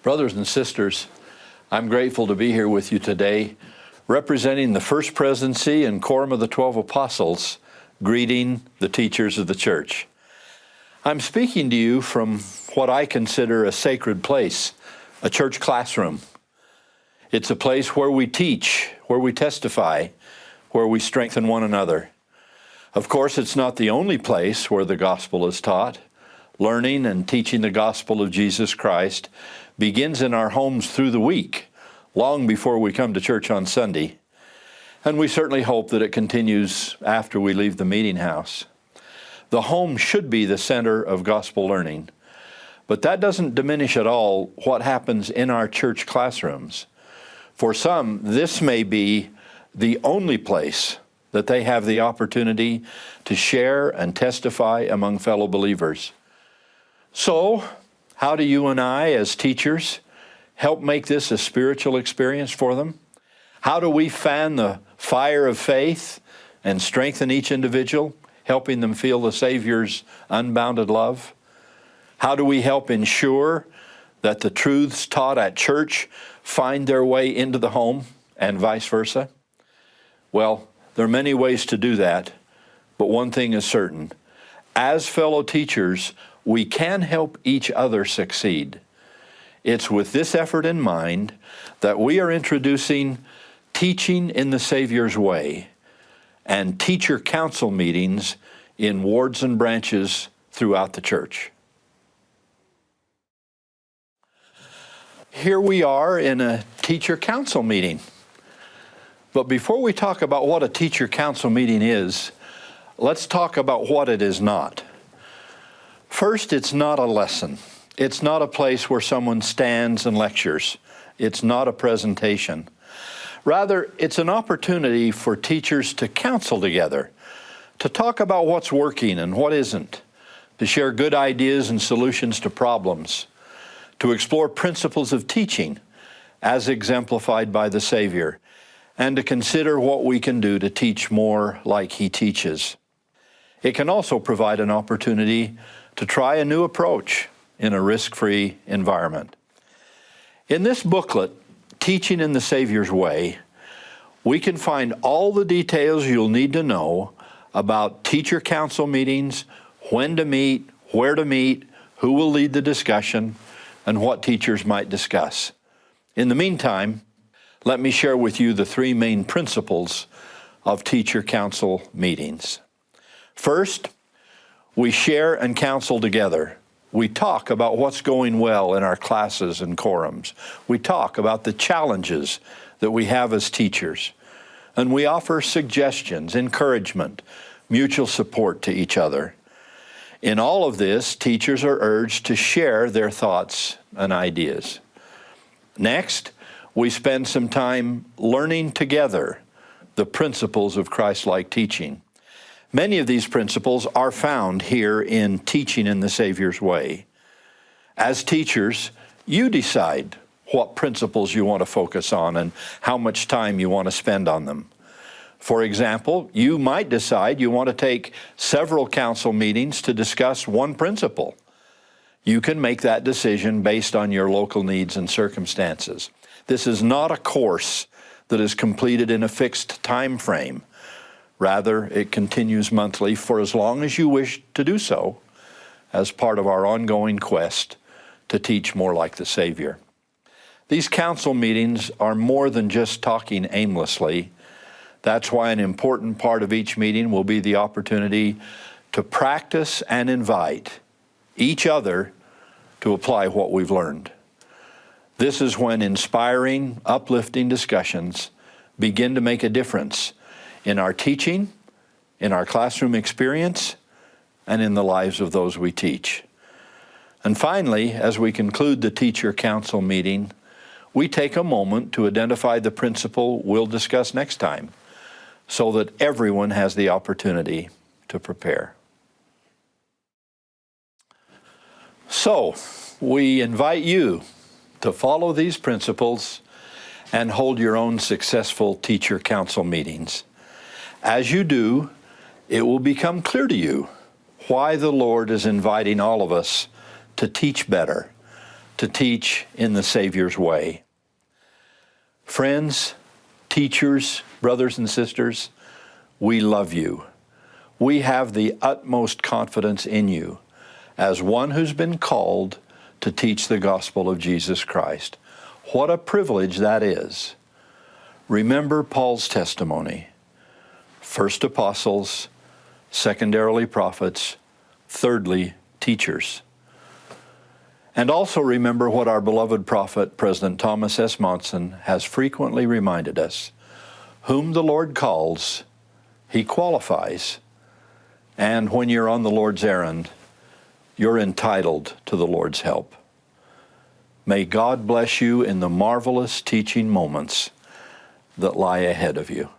Brothers and sisters, I'm grateful to be here with you today, representing the First Presidency and Quorum of the 12 Apostles, greeting the teachers of the church. I'm speaking to you from what I consider a sacred place, a church classroom. It's a place where we teach, where we testify, where we strengthen one another. Of course, it's not the only place where the gospel is taught. Learning and teaching the gospel of Jesus Christ begins in our homes through the week, long before we come to church on Sunday. And we certainly hope that it continues after we leave the meeting house. The home should be the center of gospel learning. But that doesn't diminish at all what happens in our church classrooms. For some, this may be the only place that they have the opportunity to share and testify among fellow believers. So, how do you and I, as teachers, help make this a spiritual experience for them? How do we fan the fire of faith and strengthen each individual, helping them feel the Savior's unbounded love? How do we help ensure that the truths taught at church find their way into the home and vice versa? Well, there are many ways to do that, but one thing is certain. As fellow teachers, we can help each other succeed. It's with this effort in mind that we are introducing Teaching in the Savior's Way and teacher council meetings in wards and branches throughout the church. Here we are in a teacher council meeting. But before we talk about what a teacher council meeting is, let's talk about what it is not. First, it's not a lesson. It's not a place where someone stands and lectures. It's not a presentation. Rather, it's an opportunity for teachers to counsel together, to talk about what's working and what isn't, to share good ideas and solutions to problems, to explore principles of teaching as exemplified by the Savior, and to consider what we can do to teach more like He teaches. It can also provide an opportunity to try a new approach in a risk-free environment. In this booklet, Teaching in the Savior's Way, we can find all the details you'll need to know about teacher council meetings, when to meet, where to meet, who will lead the discussion, and what teachers might discuss. In the meantime, let me share with you the three main principles of teacher council meetings. First, we share and counsel together. We talk about what's going well in our classes and quorums. We talk about the challenges that we have as teachers. And we offer suggestions, encouragement, mutual support to each other. In all of this, teachers are urged to share their thoughts and ideas. Next, we spend some time learning together the principles of Christ-like teaching. Many of these principles are found here in Teaching in the Savior's Way. As teachers, you decide what principles you want to focus on and how much time you want to spend on them. For example, you might decide you want to take several council meetings to discuss one principle. You can make that decision based on your local needs and circumstances. This is not a course that is completed in a fixed time frame. Rather, it continues monthly for as long as you wish to do so, as part of our ongoing quest to teach more like the Savior. These council meetings are more than just talking aimlessly. That's why an important part of each meeting will be the opportunity to practice and invite each other to apply what we've learned. This is when inspiring, uplifting discussions begin to make a difference in our teaching, in our classroom experience, and in the lives of those we teach. And finally, as we conclude the teacher council meeting, we take a moment to identify the principle we'll discuss next time, so that everyone has the opportunity to prepare. So, we invite you to follow these principles and hold your own successful teacher council meetings. As you do, it will become clear to you why the Lord is inviting all of us to teach better, to teach in the Savior's way. Friends, teachers, brothers and sisters, we love you. We have the utmost confidence in you as one who's been called to teach the gospel of Jesus Christ. What a privilege that is. Remember Paul's testimony. First apostles, secondarily prophets, thirdly teachers. And also remember what our beloved prophet, President Thomas S. Monson, has frequently reminded us. Whom the Lord calls, He qualifies. And when you're on the Lord's errand, you're entitled to the Lord's help. May God bless you in the marvelous teaching moments that lie ahead of you.